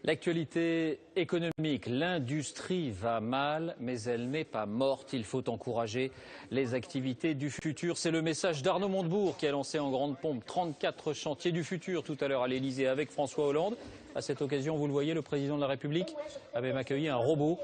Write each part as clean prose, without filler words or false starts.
L'actualité économique, l'industrie va mal, mais elle n'est pas morte. Il faut encourager les activités du futur. C'est le message d'Arnaud Montebourg qui a lancé en grande pompe 34 chantiers du futur tout à l'heure à l'Elysée avec François Hollande. À cette occasion, vous le voyez, le président de la République avait accueilli un robot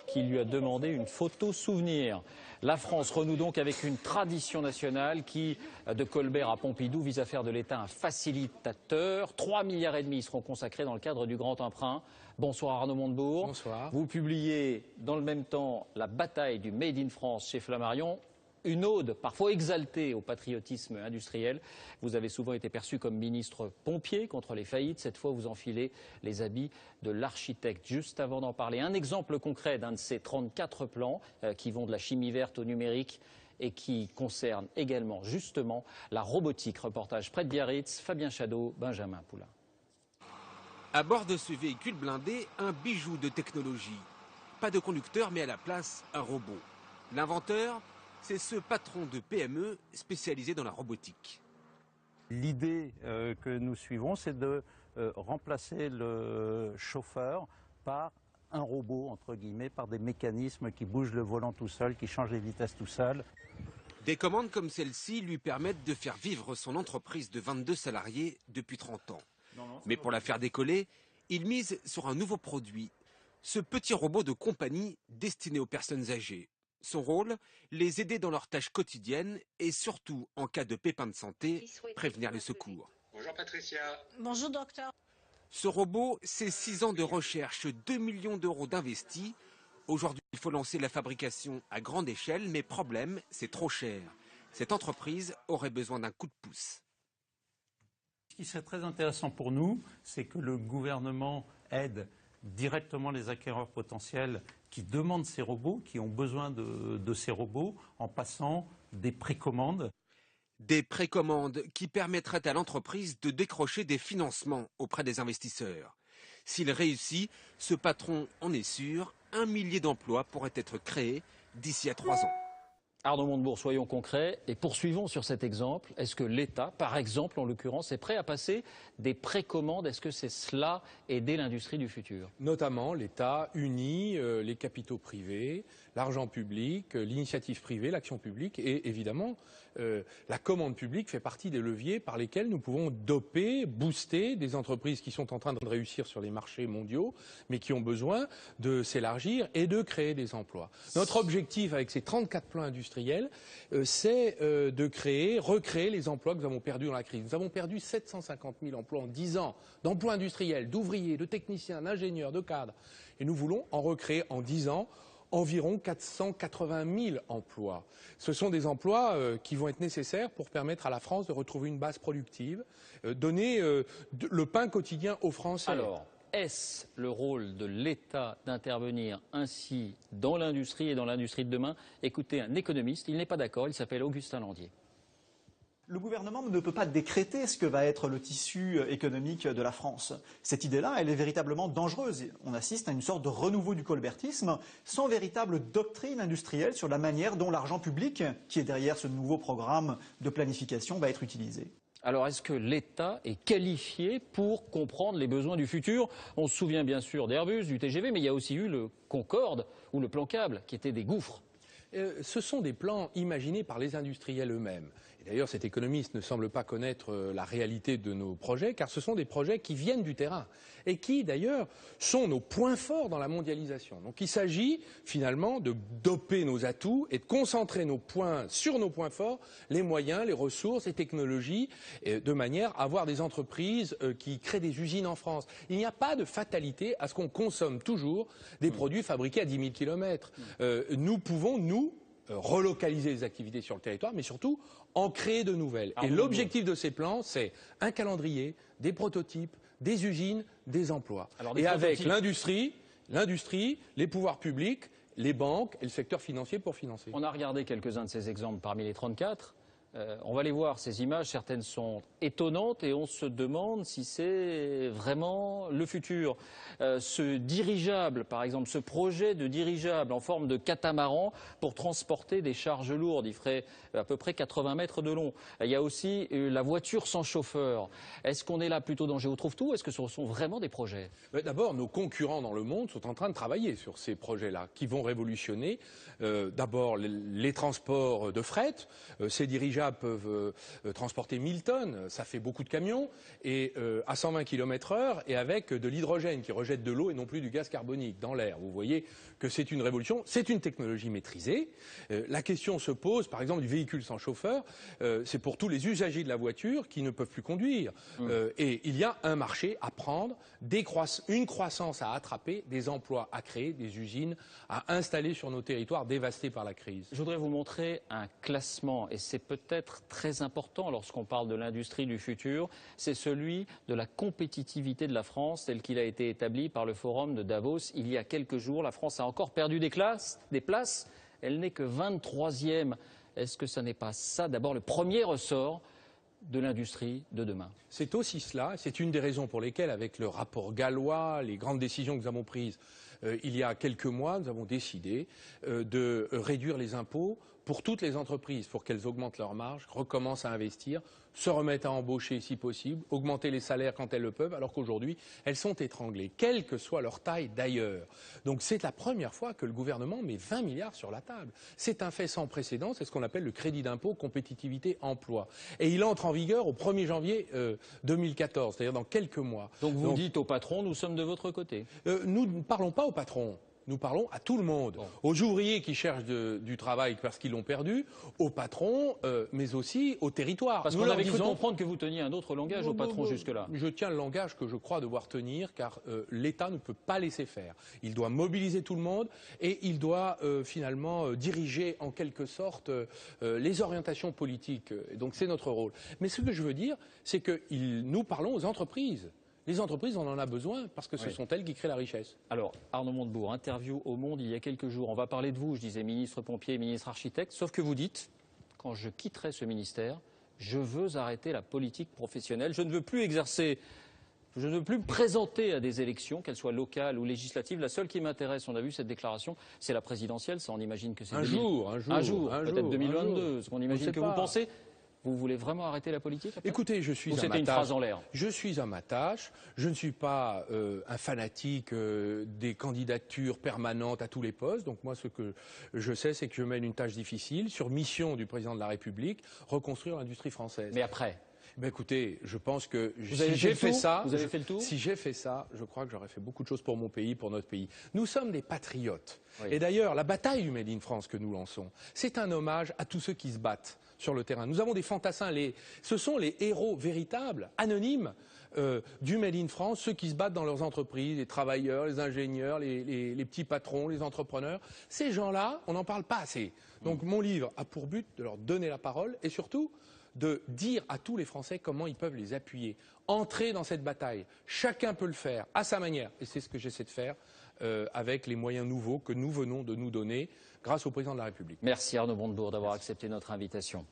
qui lui a demandé une photo souvenir. La France renoue donc avec une tradition nationale qui, de Colbert à Pompidou, vise à faire de l'État un facilitateur. 3,5 milliards seront consacrés dans le cadre du Grand Emprunt. Bonsoir Arnaud Montebourg. Bonsoir. Vous publiez dans le même temps la bataille du Made in France chez Flammarion. Une ode parfois exaltée au patriotisme industriel. Vous avez souvent été perçu comme ministre pompier contre les faillites. Cette fois, vous enfilez les habits de l'architecte. Juste avant d'en parler, un exemple concret d'un de ces 34 plans qui vont de la chimie verte au numérique et qui concernent également justement la robotique. Reportage près de Biarritz, Fabien Chadeau, Benjamin Poulain. À bord de ce véhicule blindé, un bijou de technologie. Pas de conducteur, mais à la place, un robot. L'inventeur, c'est ce patron de PME spécialisé dans la robotique. L'idée que nous suivons, c'est de remplacer le chauffeur par un robot, entre guillemets, par des mécanismes qui bougent le volant tout seul, qui changent les vitesses tout seul. Des commandes comme celle-ci lui permettent de faire vivre son entreprise de 22 salariés depuis 30 ans. Mais pour la faire décoller, il mise sur un nouveau produit, ce petit robot de compagnie destiné aux personnes âgées. Son rôle, les aider dans leurs tâches quotidiennes et surtout, en cas de pépin de santé, prévenir les secours. Bonjour Patricia. Bonjour docteur. Ce robot, c'est 6 ans de recherche, 2 millions d'euros d'investis. Aujourd'hui, il faut lancer la fabrication à grande échelle, mais problème, c'est trop cher. Cette entreprise aurait besoin d'un coup de pouce. Ce qui serait très intéressant pour nous, c'est que le gouvernement aide directement les acquéreurs potentiels qui demandent ces robots, qui ont besoin de ces robots, en passant des précommandes. Des précommandes qui permettraient à l'entreprise de décrocher des financements auprès des investisseurs. S'il réussit, ce patron en est sûr, 1 millier d'emplois pourraient être créés d'ici à 3 ans. Arnaud Montebourg, soyons concrets et poursuivons sur cet exemple. Est-ce que l'État, par exemple en l'occurrence, est prêt à passer des précommandes? Est-ce que c'est cela aider l'industrie du futur? Notamment, l'État unit les capitaux privés, l'argent public, l'initiative privée, l'action publique et évidemment la commande publique fait partie des leviers par lesquels nous pouvons doper, booster des entreprises qui sont en train de réussir sur les marchés mondiaux mais qui ont besoin de s'élargir et de créer des emplois. Notre objectif avec ces 34 plans industriels, c'est de recréer les emplois que nous avons perdus dans la crise. Nous avons perdu 750 000 emplois en 10 ans, d'emplois industriels, d'ouvriers, de techniciens, d'ingénieurs, de cadres. Et nous voulons en recréer en 10 ans environ 480 000 emplois. Ce sont des emplois qui vont être nécessaires pour permettre à la France de retrouver une base productive, donner le pain quotidien aux Français. Alors, est-ce le rôle de l'État d'intervenir ainsi dans l'industrie et dans l'industrie de demain? Écoutez un économiste, il n'est pas d'accord, il s'appelle Augustin Landier. Le gouvernement ne peut pas décréter ce que va être le tissu économique de la France. Cette idée-là, elle est véritablement dangereuse. On assiste à une sorte de renouveau du colbertisme, sans véritable doctrine industrielle sur la manière dont l'argent public, qui est derrière ce nouveau programme de planification, va être utilisé. Alors, est-ce que l'État est qualifié pour comprendre les besoins du futur? On se souvient bien sûr d'Airbus, du TGV, mais il y a aussi eu le Concorde ou le plan câble, qui étaient des gouffres. Ce sont des plans imaginés par les industriels eux-mêmes. D'ailleurs, cet économiste ne semble pas connaître la réalité de nos projets, car ce sont des projets qui viennent du terrain et qui, d'ailleurs, sont nos points forts dans la mondialisation. Donc il s'agit finalement de doper nos atouts et de concentrer sur nos points forts, les moyens, les ressources, les technologies, de manière à avoir des entreprises qui créent des usines en France. Il n'y a pas de fatalité à ce qu'on consomme toujours des produits fabriqués à 10 000 km. Nous pouvons, relocaliser les activités sur le territoire, mais surtout en créer de nouvelles. Et l'objectif de ces plans, c'est un calendrier, des prototypes, des usines, des emplois. Et avec l'industrie, les pouvoirs publics, les banques et le secteur financier pour financer. On a regardé quelques-uns de ces exemples parmi les 34. On va les voir, ces images, certaines sont étonnantes et on se demande si c'est vraiment le futur. Ce dirigeable, par exemple, ce projet de dirigeable en forme de catamaran pour transporter des charges lourdes, il ferait à peu près 80 mètres de long. Il y a aussi la voiture sans chauffeur. Est-ce qu'on est là plutôt dans Géotrouve-Tout ou est-ce que ce sont vraiment des projets? D'abord, nos concurrents dans le monde sont en train de travailler sur ces projets-là qui vont révolutionner d'abord les transports de fret. Ces dirigeables peuvent transporter 1000 tonnes, ça fait beaucoup de camions, et à 120 km/h et avec de l'hydrogène qui rejette de l'eau et non plus du gaz carbonique dans l'air. Vous voyez que c'est une révolution, c'est une technologie maîtrisée. La question se pose, par exemple, du véhicule sans chauffeur, c'est pour tous les usagers de la voiture qui ne peuvent plus conduire. Et il y a un marché à prendre, une croissance à attraper, des emplois à créer, des usines à installer sur nos territoires dévastés par la crise. Je voudrais vous montrer un classement, et c'est peut-être très important lorsqu'on parle de l'industrie du futur, c'est celui de la compétitivité de la France tel qu'il a été établi par le Forum de Davos il y a quelques jours. La France a encore perdu des places, elle n'est que 23e. Est-ce que ça n'est pas ça d'abord le premier ressort de l'industrie de demain? C'est aussi cela, c'est une des raisons pour lesquelles, avec le rapport gallois, les grandes décisions que nous avons prises il y a quelques mois, nous avons décidé de réduire les impôts pour toutes les entreprises, pour qu'elles augmentent leurs marges, recommencent à investir, se remettent à embaucher si possible, augmenter les salaires quand elles le peuvent, alors qu'aujourd'hui, elles sont étranglées, quelle que soit leur taille d'ailleurs. Donc c'est la première fois que le gouvernement met 20 milliards sur la table. C'est un fait sans précédent, c'est ce qu'on appelle le crédit d'impôt compétitivité emploi. Et il entre en vigueur au 1er janvier 2014, c'est-à-dire dans quelques mois. Donc vous dites aux patrons, nous sommes de votre côté. Nous ne parlons pas aux patrons. Nous parlons à tout le monde, aux ouvriers qui cherchent du travail parce qu'ils l'ont perdu, aux patrons, mais aussi aux territoires. Parce qu'on avait cru comprendre que vous teniez un autre langage aux patrons jusque-là. Je tiens le langage que je crois devoir tenir, car l'État ne peut pas laisser faire. Il doit mobiliser tout le monde et il doit finalement diriger en quelque sorte les orientations politiques. Donc c'est notre rôle. Mais ce que je veux dire, c'est que nous parlons aux entreprises. Les entreprises, on en a besoin parce que ce sont elles qui créent la richesse. Alors, Arnaud Montebourg, interview au Monde il y a quelques jours. On va parler de vous, je disais ministre pompier, ministre architecte. Sauf que vous dites, quand je quitterai ce ministère, je veux arrêter la politique professionnelle. Je ne veux plus exercer, je ne veux plus me présenter à des élections, qu'elles soient locales ou législatives. La seule qui m'intéresse, on a vu cette déclaration, c'est la présidentielle. Ça, on imagine que c'est un jour, peut-être 2022, ce qu'on imagine que vous pensez. Vous voulez vraiment arrêter la politique après? Écoutez, je suis à ma tâche. C'était une phrase en l'air. Je suis à ma tâche. Je ne suis pas un fanatique des candidatures permanentes à tous les postes. Donc moi, ce que je sais, c'est que je mène une tâche difficile sur mission du président de la République, reconstruire l'industrie française. Mais après? Ben écoutez, je pense que si j'ai fait ça, je crois que j'aurais fait beaucoup de choses pour mon pays, pour notre pays. Nous sommes des patriotes. Oui. Et d'ailleurs, la bataille du Made in France que nous lançons, c'est un hommage à tous ceux qui se battent sur le terrain. Nous avons des fantassins, ce sont les héros véritables, anonymes, du Made in France, ceux qui se battent dans leurs entreprises, les travailleurs, les ingénieurs, les petits patrons, les entrepreneurs. Ces gens-là, on n'en parle pas assez. Donc mon livre a pour but de leur donner la parole et surtout de dire à tous les Français comment ils peuvent les appuyer. Entrer dans cette bataille. Chacun peut le faire à sa manière. Et c'est ce que j'essaie de faire avec les moyens nouveaux que nous venons de nous donner grâce au président de la République. Merci Arnaud Montebourg d'avoir accepté notre invitation.